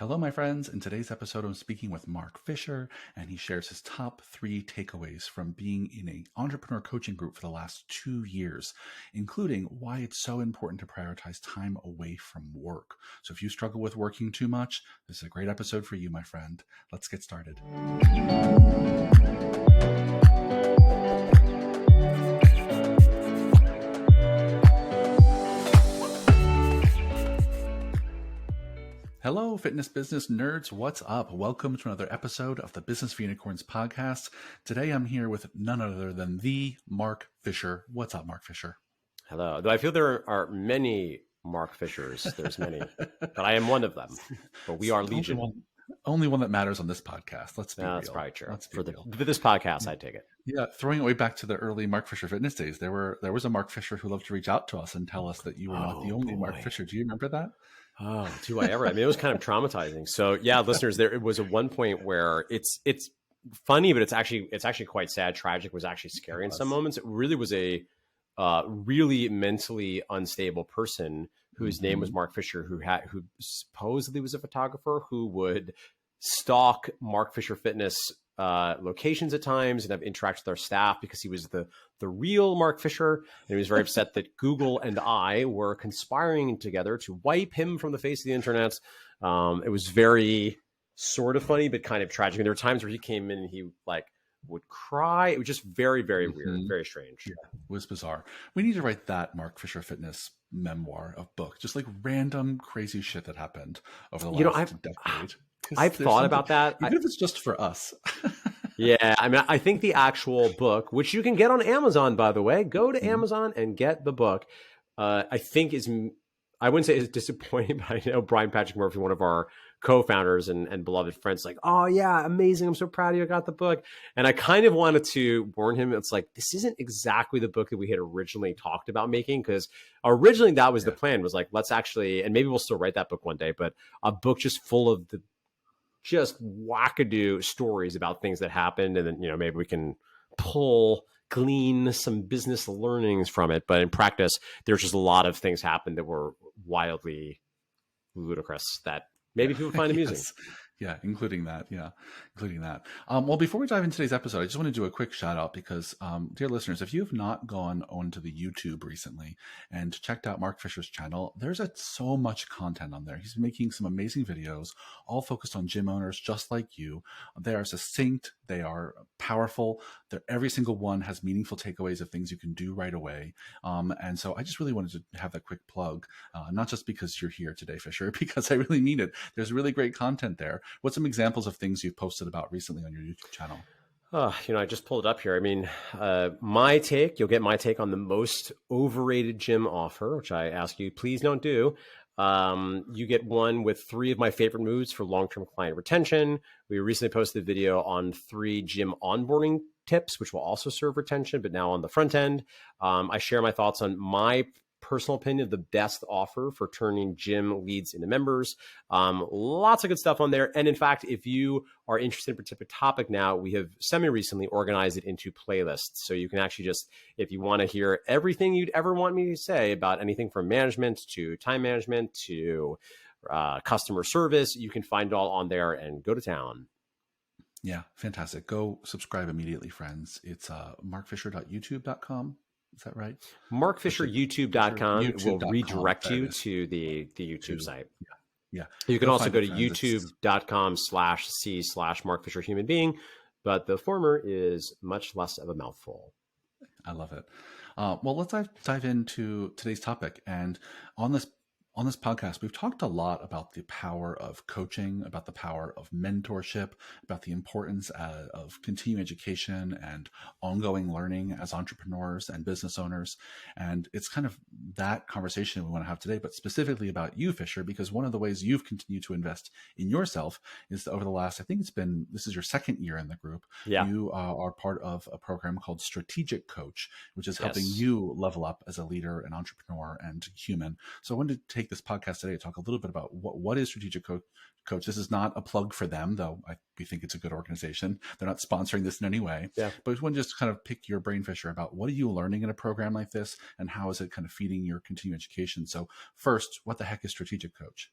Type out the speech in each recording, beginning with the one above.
Hello, my friends. In today's episode, I'm speaking with Mark Fisher, and he shares his top 3 takeaways from being in an entrepreneur coaching group for the last 2 years, including why it's so important to prioritize time away from work. So if you struggle with working too much, this is a great episode for you, my friend. Let's get started. Hello, fitness business nerds. What's up? Welcome to another episode of the Business for Unicorns podcast. Today I'm here with none other than the Mark Fisher. What's up, Mark Fisher? Hello. Though I feel there are many Mark Fishers. There's many, but I am one of them. But we are legion. Only one that matters on this podcast. Let's be real. That's probably true. For this podcast, I take it. Yeah, throwing it way back to the early Mark Fisher fitness days, there was a Mark Fisher who loved to reach out to us and tell us that you were not the only Mark Fisher. Do you remember that? Oh, do I ever? I mean, it was kind of traumatizing. So yeah, listeners, there was a one point where it's funny, but it's actually quite sad. Tragic, was actually scary in some moments. It really was a really mentally unstable person whose name was Mark Fisher, who supposedly was a photographer who would stalk Mark Fisher Fitness locations at times and have interacted with our staff because he was the real Mark Fisher. And he was very upset that Google and I were conspiring together to wipe him from the face of the internet. It was very sort of funny, but kind of tragic. And there were times where he came in and he would cry. It was just very, very weird, very strange. Yeah, it was bizarre. We need to write that Mark Fisher Fitness memoir of book, just like random crazy shit that happened over the last decade. I've thought about that. Even if it's just for us. Yeah, I mean, I think the actual book, which you can get on Amazon, by the way, go to Amazon and get the book. I think I wouldn't say it's disappointing, but I know Brian Patrick Murphy, one of our co-founders and beloved friends, like, oh yeah, amazing. I'm so proud of you. I got the book. And I kind of wanted to warn him. It's like, this isn't exactly the book that we had originally talked about making, because originally that was the plan, was like, let's actually, and maybe we'll still write that book one day, but a book just full of the just wackadoo stories about things that happened. And then, maybe we can glean some business learnings from it. But in practice, there's just a lot of things happened that were wildly ludicrous that maybe people find amusing. Yes. Yeah, including that. Well, before we dive into today's episode, I just want to do a quick shout out because, dear listeners, if you have not gone onto the YouTube recently and checked out Mark Fisher's channel, there's so much content on there. He's making some amazing videos, all focused on gym owners just like you. They are succinct. They are powerful. Every single one has meaningful takeaways of things you can do right away. And so I just really wanted to have that quick plug, not just because you're here today, Fisher, because I really mean it. There's really great content there. What's some examples of things you've posted about recently on your YouTube channel? I just pulled it up here. I mean, you'll get my take on the most overrated gym offer, which I ask you, please don't do. You get one with 3 of my favorite moves for long-term client retention. We recently posted a video on 3 gym onboarding tips, which will also serve retention, but now on the front end. I share my thoughts on my personal opinion of the best offer for turning gym leads into members. Lots of good stuff on there. And in fact, if you are interested in a particular topic now, we have semi-recently organized it into playlists. So you can actually just, if you want to hear everything you'd ever want me to say about anything from management to time management to customer service, you can find it all on there and go to town. Yeah, fantastic. Go subscribe immediately, friends. It's markfisher.youtube.com. Is that right? markfisheryoutube.com will redirect you to the YouTube site. Yeah. You can also go to youtube.com/c/markfisherhumanbeing, but the former is much less of a mouthful. I love it. Well, let's dive into today's topic. And on this podcast, we've talked a lot about the power of coaching, about the power of mentorship, about the importance of continuing education and ongoing learning as entrepreneurs and business owners. And it's kind of that conversation we want to have today, but specifically about you, Fisher, because one of the ways you've continued to invest in yourself is over the last, I think this is your 2nd year in the group. Yeah. You are part of a program called Strategic Coach, which is helping you level up as a leader, an entrepreneur, and human. So I wanted to take this podcast today to talk a little bit about what is Strategic Coach. This is not a plug for them, though we think it's a good organization. They're not sponsoring this in any way. Yeah. But we want to just kind of pick your brain, Fisher, about what are you learning in a program like this and how is it kind of feeding your continuing education? So first, what the heck is Strategic Coach?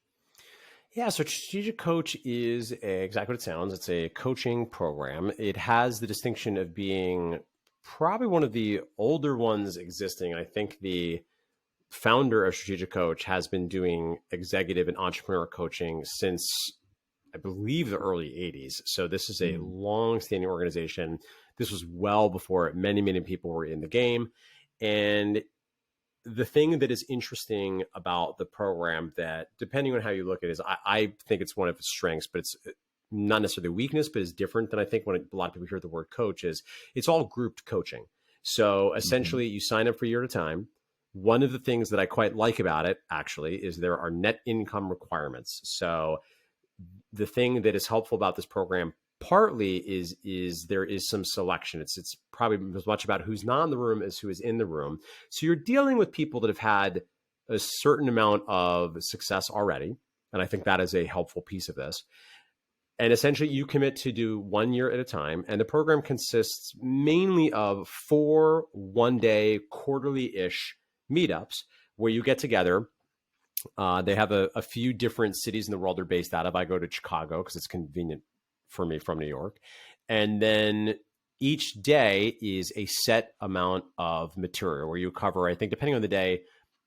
Yeah, so Strategic Coach is exactly what it sounds. It's a coaching program. It has the distinction of being probably one of the older ones existing. I think the founder of Strategic Coach has been doing executive and entrepreneur coaching since, I believe, the early 80s. So this is a Mm. long-standing organization. This was well before many, many people were in the game. And the thing that is interesting about the program, that depending on how you look at it, is I think it's one of its strengths, but it's not necessarily a weakness, but it's different than I think when a lot of people hear the word coach. Is it's all grouped coaching. So Hmm. essentially you sign up for a year at a time. One of the things that I quite like about it actually is there are net income requirements. So the thing that is helpful about this program partly is there is some selection. It's probably as much about who's not in the room as who is in the room. So you're dealing with people that have had a certain amount of success already, and I think that is a helpful piece of this. And essentially, you commit to do 1 year at a time, and the program consists mainly of 4 one-day, quarterly-ish meetups where you get together. They have a few different cities in the world they're based out of. I go to Chicago because it's convenient for me from New York. And then each day is a set amount of material where you cover, I think, depending on the day,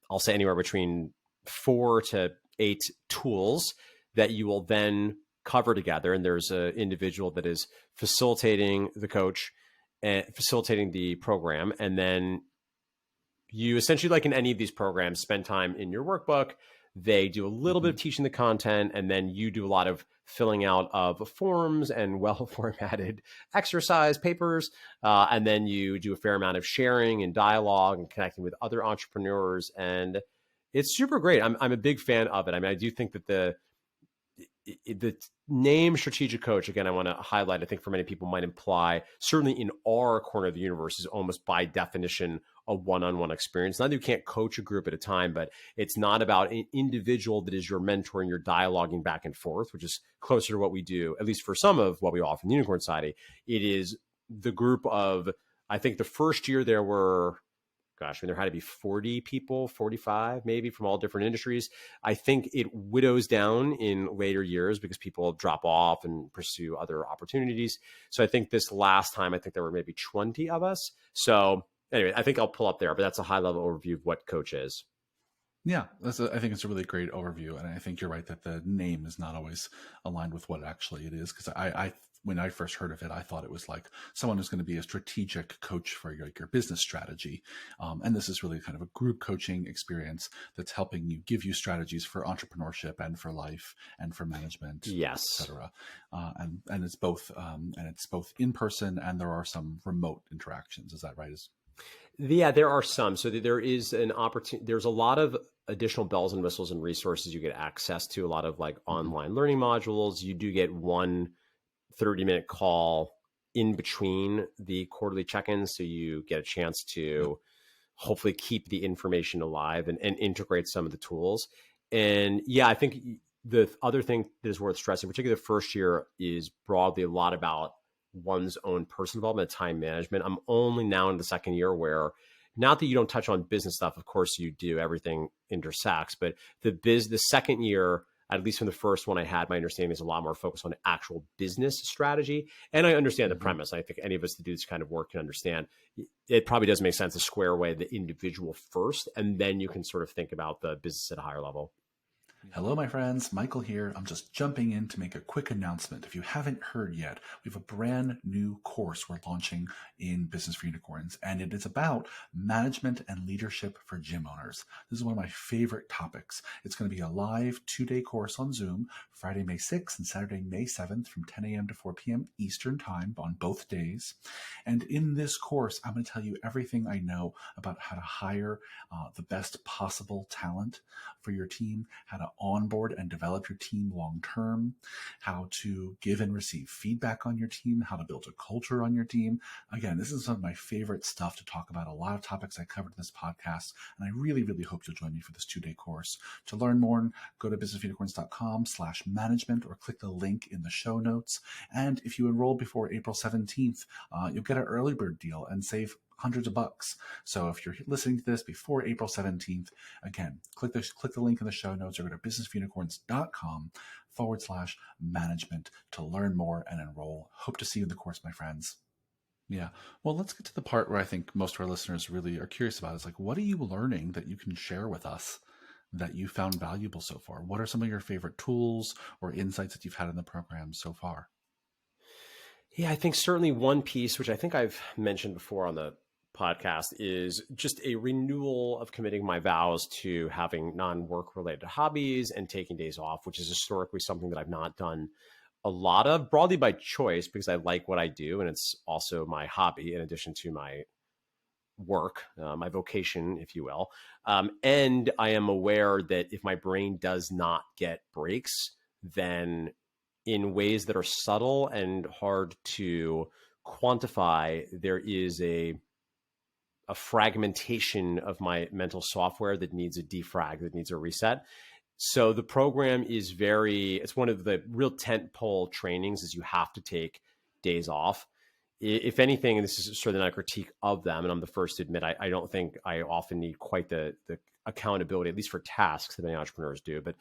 I'll say anywhere between 4 to 8 tools that you will then cover together. And there's an individual that is facilitating the coach and facilitating the program. And then you essentially, like in any of these programs, spend time in your workbook. They do a little bit Hmm. of teaching the content, and then you do a lot of filling out of forms and well formatted exercise papers. And then you do a fair amount of sharing and dialogue and connecting with other entrepreneurs. And it's super great. I'm a big fan of it. I mean, I do think that the name strategic coach, again, I want to highlight, I think for many people might imply, certainly in our corner of the universe, is almost by definition a one-on-one experience. Not that you can't coach a group at a time, but it's not about an individual that is your mentor and you're dialoguing back and forth, which is closer to what we do, at least for some of what we offer in the Unicorn Society. It is the group of, I think the first year there were, gosh, I mean, there had to be 40 people, 45 maybe, from all different industries. I think it widows down in later years because people drop off and pursue other opportunities. So I think this last time, I think there were maybe 20 of us. So anyway, I think I'll pull up there, but that's a high level overview of what Coach is. Yeah, I think it's a really great overview, and I think you're right that the name is not always aligned with what actually it is. Because when I first heard of it, I thought it was like someone who's going to be a strategic coach for your business strategy, and this is really kind of a group coaching experience that's helping you give you strategies for entrepreneurship and for life and for management, Yes. etc. And it's both in person and there are some remote interactions. Is that right? Yeah, there are some. So there is an opportunity. There's a lot of additional bells and whistles and resources you get access to, a lot of like Mhm. online learning modules. You do get one 30-minute call in between the quarterly check-ins. So you get a chance Yep. to hopefully keep the information alive and integrate some of the tools. And yeah, I think the other thing that is worth stressing, particularly the first year, is broadly a lot about one's own personal development, time management. I'm only now in the second year where, not that you don't touch on business stuff, of course you do, everything intersects, but the second year, at least from the first one I had, my understanding is a lot more focused on actual business strategy. And I understand the Mhm. premise. I think any of us that do this kind of work can understand it probably does make sense to square away the individual first, and then you can sort of think about the business at a higher level. Hello, my friends. Michael here. I'm just jumping in to make a quick announcement. If you haven't heard yet, we have a brand new course we're launching in Business for Unicorns, and it is about management and leadership for gym owners. This is one of my favorite topics. It's going to be a live 2-day course on Zoom, Friday, May 6th and Saturday, May 7th from 10 a.m. to 4 p.m. Eastern Time on both days. And in this course, I'm going to tell you everything I know about how to hire the best possible talent for your team, how to onboard and develop your team long term, how to give and receive feedback on your team, how to build a culture on your team. Again, this is some of my favorite stuff to talk about. A lot of topics I covered in this podcast, and I really, really hope you'll join me for this 2-day course. To learn more, go to businessunicorns.com/management or click the link in the show notes. And if you enroll before April 17th, you'll get an early bird deal and save hundreds of bucks. So if you're listening to this before April 17th, again, click the link in the show notes or go to businessofunicorns.com/management to learn more and enroll. Hope to see you in the course, my friends. Yeah. Well, let's get to the part where I think most of our listeners really are curious about is like, what are you learning that you can share with us that you found valuable so far? What are some of your favorite tools or insights that you've had in the program so far? Yeah, I think certainly one piece, which I think I've mentioned before on the podcast, is just a renewal of committing my vows to having non-work related hobbies and taking days off, which is historically something that I've not done a lot of, broadly by choice, because I like what I do. And it's also my hobby in addition to my work, my vocation, if you will. And I am aware that if my brain does not get breaks, then in ways that are subtle and hard to quantify, there is a fragmentation of my mental software that needs a defrag, that needs a reset. So the program is it's one of the real tentpole trainings is you have to take days off. If anything, and this is sort of not a critique of them, and I'm the first to admit, I don't think I often need quite the accountability, at least for tasks that many entrepreneurs do. But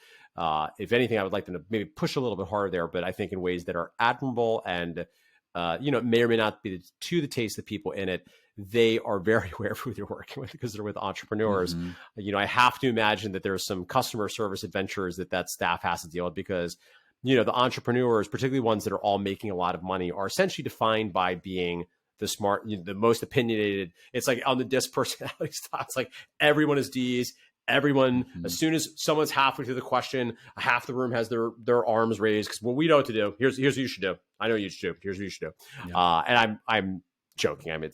if anything, I would like them to maybe push a little bit harder there, but I think in ways that are admirable and, it may or may not be to the taste of the people in it. They are very aware of who they're working with because they're with entrepreneurs. Mm-hmm. I have to imagine that there's some customer service adventures that staff has to deal with because, the entrepreneurs, particularly ones that are all making a lot of money, are essentially defined by being the smart, the most opinionated. It's like on the DISC personality style. It's like everyone is D's. Everyone, as soon as someone's halfway through the question, half the room has their arms raised because, well, we know what to do. Here's what you should do. I know what you should do. Here's what you should do. Yeah. And I'm joking. I'm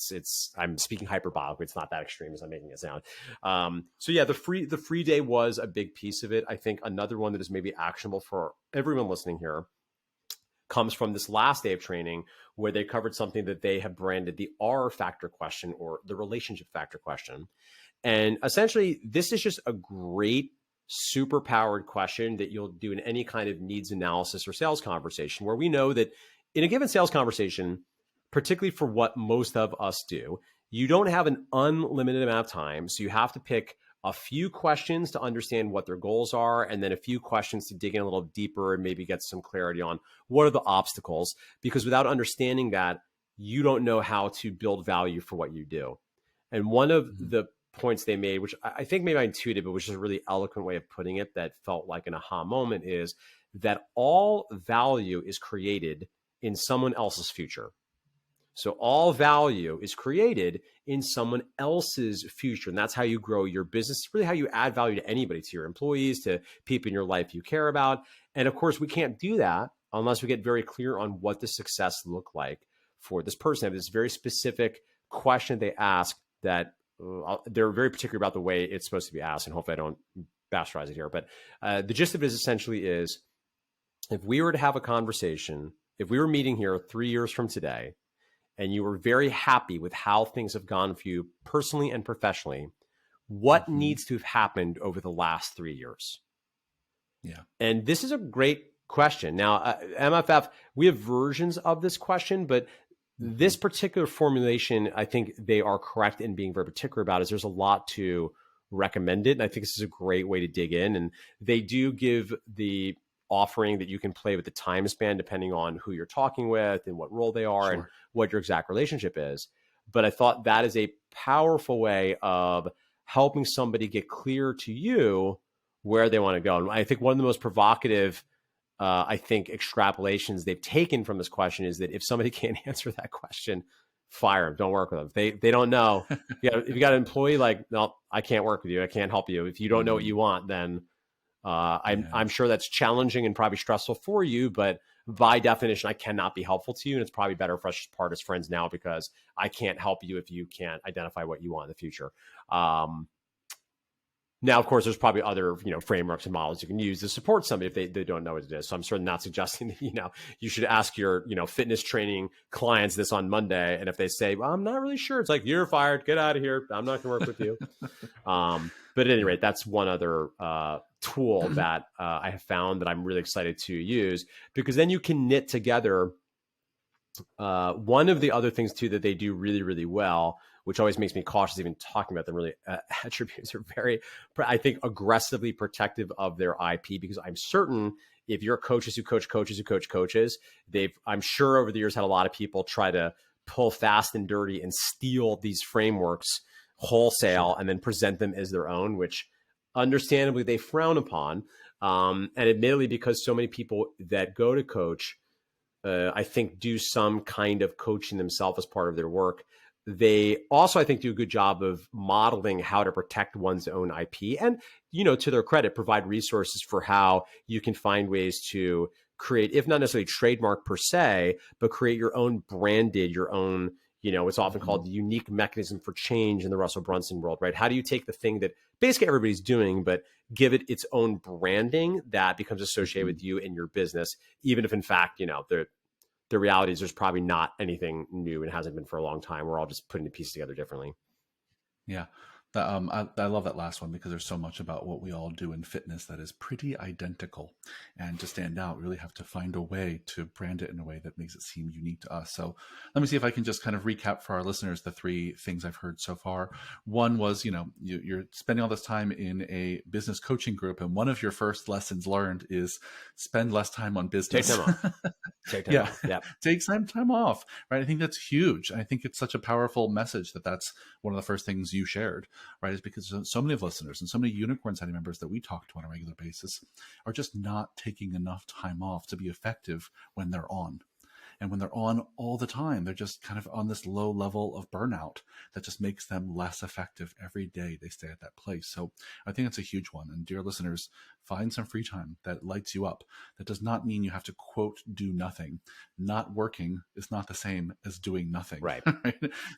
speaking hyperbolically. It's not that extreme as I'm making it sound. So yeah, the free day was a big piece of it. I think another one that is maybe actionable for everyone listening here comes from this last day of training where they covered something that they have branded the R factor question, or the relationship factor question. And essentially, this is just a great super powered question that you'll do in any kind of needs analysis or sales conversation, where we know that in a given sales conversation, particularly for what most of us do, you don't have an unlimited amount of time. So you have to pick a few questions to understand what their goals are, and then a few questions to dig in a little deeper and maybe get some clarity on what are the obstacles, because without understanding that, you don't know how to build value for what you do. And one of the points they made, which I think maybe I intuited, but which is a really eloquent way of putting it that felt like an aha moment, is that all value is created in someone else's future. So all value is created in someone else's future. And that's how you grow your business. It's really how you add value to anybody, to your employees, to people in your life you care about. And of course, we can't do that unless we get very clear on what the success look like for this person. They have this very specific question they ask that they're very particular about the way it's supposed to be asked. And hopefully I don't bastardize it here. But the gist of it essentially is, if we were to have a conversation, if we were meeting here 3 years from today, and you were very happy with how things have gone for you personally and professionally, what needs to have happened over the last 3 years? Yeah. And this is a great question. Now, MFF, we have versions of this question, but this particular formulation, I think they are correct in being very particular about, is there's a lot to recommend it. And I think this is a great way to dig in. And they do give the offering that you can play with the time span depending on who you're talking with and what role they are and what your exact relationship is. But I thought that is a powerful way of helping somebody get clear to you where they want to go. And I think one of the most provocative extrapolations they've taken from this question is that if somebody can't answer that question, fire them. Don't work with them. They don't know. If you got an employee like, no, I can't work with you. I can't help you. If you don't know what you want, then I'm sure that's challenging and probably stressful for you, but by definition, I cannot be helpful to you. And it's probably better for us to part as friends now because I can't help you if you can't identify what you want in the future. Now, of course, there's probably other, frameworks and models you can use to support somebody if they don't know what it is. So I'm certainly not suggesting that, you should ask your, fitness training clients this on Monday. And if they say, well, I'm not really sure, it's like, you're fired, get out of here. I'm not going to work with you. But at any rate, that's one other tool that I have found that I'm really excited to use, because then you can knit together One of the other things too that they do really, really well, which always makes me cautious even talking about them, really attributes are very, I think, aggressively protective of their IP, because I'm certain if you're coaches who coach coaches who coach coaches, I'm sure over the years had a lot of people try to pull fast and dirty and steal these frameworks wholesale and then present them as their own, which understandably they frown upon. And admittedly, because so many people that go to coach, I think, do some kind of coaching themselves as part of their work. They also, I think, do a good job of modeling how to protect one's own IP and, to their credit, provide resources for how you can find ways to create, if not necessarily trademark per se, but create your own branded, your own, it's often called the unique mechanism for change in the Russell Brunson world, right? How do you take the thing that basically everybody's doing, but give it its own branding that becomes associated with you and your business, even if in fact, the reality is there's probably not anything new and hasn't been for a long time. We're all just putting the pieces together differently. Yeah. I love that last one because there's so much about what we all do in fitness that is pretty identical. And to stand out, we really have to find a way to brand it in a way that makes it seem unique to us. So let me see if I can just kind of recap for our listeners the three things I've heard so far. One was, you're spending all this time in a business coaching group, and one of your first lessons learned is spend less time on business. Take time off. Take time off. Yeah. Take some time off. Right. I think that's huge. I think it's such a powerful message that's one of the first things you shared. Right, is because so many of listeners and so many Unicorn Society members that we talk to on a regular basis are just not taking enough time off to be effective when they're on. And when they're on all the time, they're just kind of on this low level of burnout that just makes them less effective every day they stay at that place. So I think that's a huge one. And dear listeners, find some free time that lights you up. That does not mean you have to, quote, do nothing. Not working is not the same as doing nothing. Right.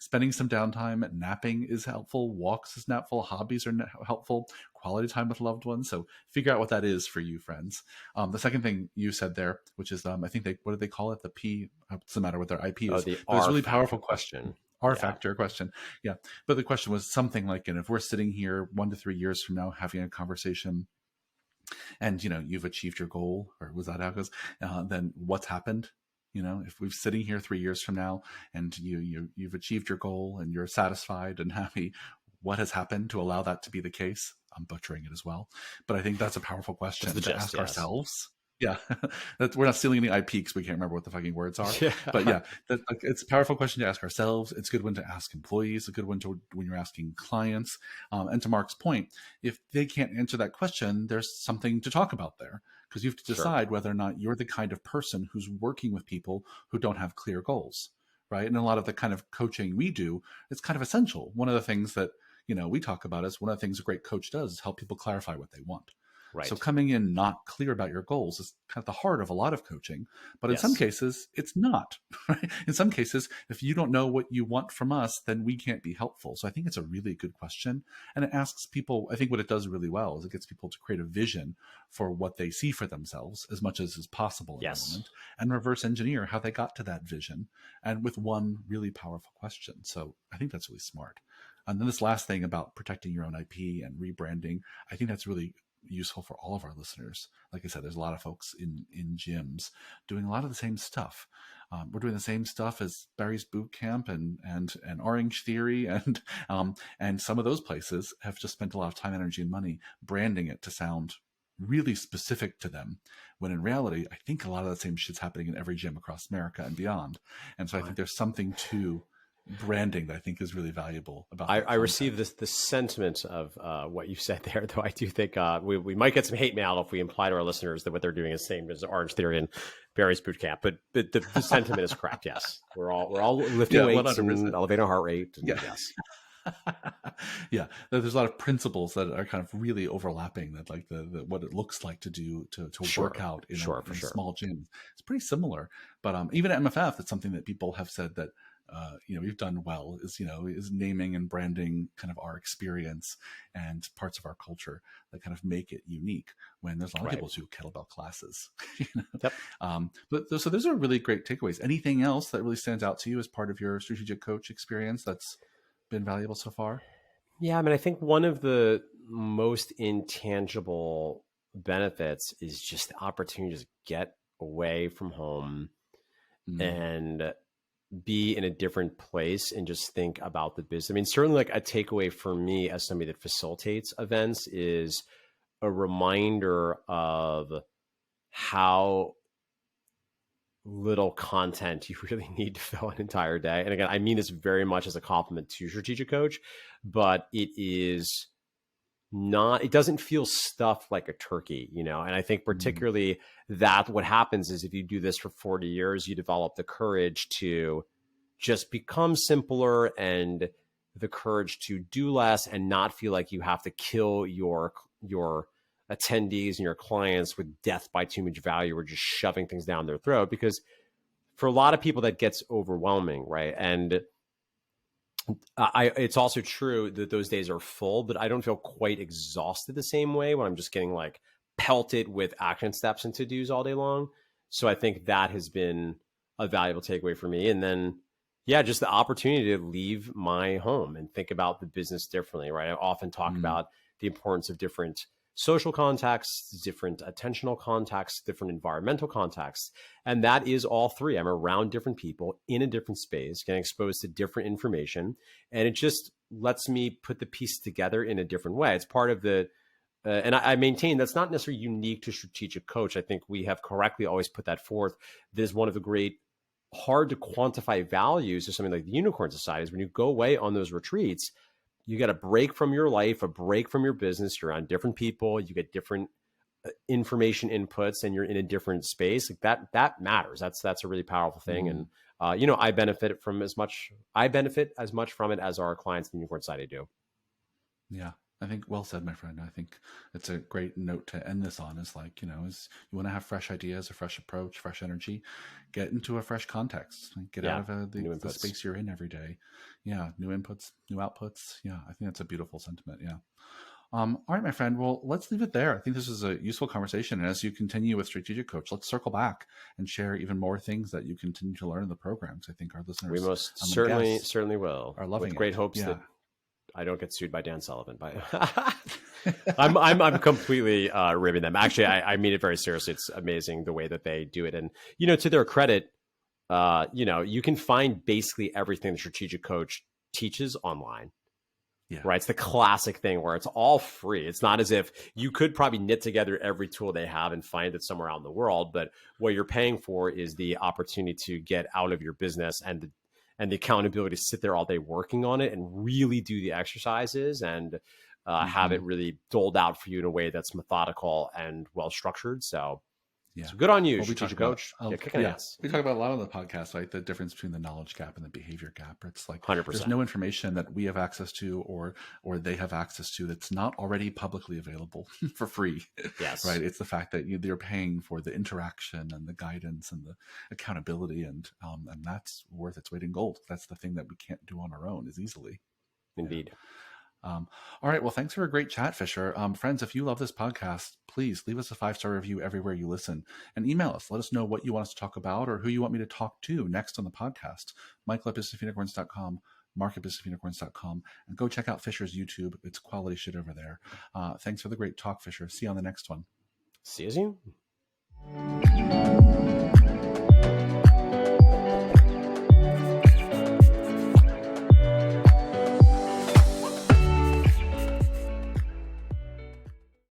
Spending some downtime, napping is helpful. Walks is helpful. Hobbies are helpful. Quality time with loved ones. So figure out what that is for you, friends. The second thing you said there, which is, I think what do they call it? The P, what's the matter with their IP? It's a really powerful question. R-factor question. Yeah. But the question was something like, if we're sitting here 1 to 3 years from now having a conversation and, you've achieved your goal, or was that how it goes? Then what's happened? If we're sitting here 3 years from now and you've achieved your goal and you're satisfied and happy, what has happened to allow that to be the case? I'm butchering it as well, but I think that's a powerful question to ask ourselves. Yeah, we're not stealing any IP because we can't remember what the fucking words are. Yeah. But yeah, it's a powerful question to ask ourselves. It's a good one to ask employees. A good one when you're asking clients. And to Mark's point, if they can't answer that question, there's something to talk about there, because you have to decide whether or not you're the kind of person who's working with people who don't have clear goals, right? And a lot of the kind of coaching we do, it's kind of essential. One of the things that we talk about is one of the things a great coach does is help people clarify what they want. Right. So coming in not clear about your goals is kind of the heart of a lot of coaching, but in some cases it's not. Right? In some cases, if you don't know what you want from us, then we can't be helpful. So I think it's a really good question, and it asks people. I think what it does really well is it gets people to create a vision for what they see for themselves as much as is possible in the moment, and reverse engineer how they got to that vision, and with one really powerful question. So I think that's really smart. And then this last thing about protecting your own IP and rebranding, I think that's really useful for all of our listeners. Like I said, there's a lot of folks in gyms doing a lot of the same stuff. We're doing the same stuff as Barry's Boot Camp and Orange Theory, and some of those places have just spent a lot of time, energy, and money branding it to sound really specific to them, when in reality, I think a lot of the same shit's happening in every gym across America and beyond. And so I think there's something to branding that I think is really valuable about. I receive the sentiment of what you said there, though I do think we might get some hate mail if we imply to our listeners that what they're doing is the same as Orange Theory and Barry's Boot Camp. But the sentiment is correct. Yes, we're all lifting weights 100%. And elevating our heart rate. And yes. Yeah, there's a lot of principles that are kind of really overlapping, that like the what it looks like to do to work out in small gyms. It's pretty similar, but even at MFF, it's something that people have said that we've done well is naming and branding kind of our experience and parts of our culture that kind of make it unique, when there's a lot of people who do kettlebell classes. Yep. So those are really great takeaways. Anything else that really stands out to you as part of your strategic coach experience that's been valuable so far? Yeah, I mean, I think one of the most intangible benefits is just the opportunity to just get away from home and be in a different place and just think about the business. I mean, certainly like a takeaway for me as somebody that facilitates events is a reminder of how little content you really need to fill an entire day. And again, I mean this very much as a compliment to your strategic coach, but it doesn't feel stuffed like a turkey, you know? And I think particularly that what happens is if you do this for 40 years, you develop the courage to just become simpler and the courage to do less and not feel like you have to kill your attendees and your clients with death by too much value or just shoving things down their throat. Because for a lot of people that gets overwhelming, right? And it's also true that those days are full, but I don't feel quite exhausted the same way when I'm just getting like pelted with action steps and to-dos all day long. So I think that has been a valuable takeaway for me. And then, yeah, just the opportunity to leave my home and think about the business differently, right? I often talk about the importance of different social contexts, different attentional contexts, different environmental contexts. And that is all three. I'm around different people in a different space, getting exposed to different information. And it just lets me put the pieces together in a different way. It's part of the, and I maintain that's not necessarily unique to strategic coach. I think we have correctly always put that forth. That is one of the great hard to quantify values of something like the Unicorn Society is when you go away on those retreats, you get a break from your life, a break from your business. You're around different people. You get different information inputs, and you're in a different space. Like that matters. That's a really powerful thing. And I benefit as much from it as our clients in the Unicorn Society do. Yeah. I think well said, my friend. I think it's a great note to end this on is like, is you want to have fresh ideas, a fresh approach, fresh energy, get into a fresh context, get out of the space you're in every day. Yeah. New inputs, new outputs. Yeah. I think that's a beautiful sentiment. Yeah. All right, my friend. Well, let's leave it there. I think this is a useful conversation. And as you continue with Strategic Coach, let's circle back and share even more things that you continue to learn in the programs. I think our listeners, we most certainly will, are loving with great it. hopes that I don't get sued by Dan Sullivan. I'm completely ribbing them. Actually, I mean it very seriously. It's amazing the way that they do it. And, to their credit, you can find basically everything the strategic coach teaches online. Yeah. Right. It's the classic thing where it's all free. It's not as if you could probably knit together every tool they have and find it somewhere out in the world. But what you're paying for is the opportunity to get out of your business and the accountability to sit there all day working on it and really do the exercises and have it really doled out for you in a way that's methodical and well-structured. So good on you, strategic coach. Kicking ass. We talk about a lot on the podcast, right? The difference between the knowledge gap and the behavior gap. It's like 100%. There's no information that we have access to or they have access to that's not already publicly available for free. Yes. Right. It's the fact that they're paying for the interaction and the guidance and the accountability, and that's worth its weight in gold. That's the thing that we can't do on our own as easily. Indeed. Yeah. All right. Well, thanks for a great chat, Fisher. Friends, if you love this podcast, please leave us a 5-star review everywhere you listen and email us. Let us know what you want us to talk about or who you want me to talk to next on the podcast. Michael@businessofunicorns.com, Mark@businessofunicorns.com, and go check out Fisher's YouTube. It's quality shit over there. Thanks for the great talk, Fisher. See you on the next one. See you soon.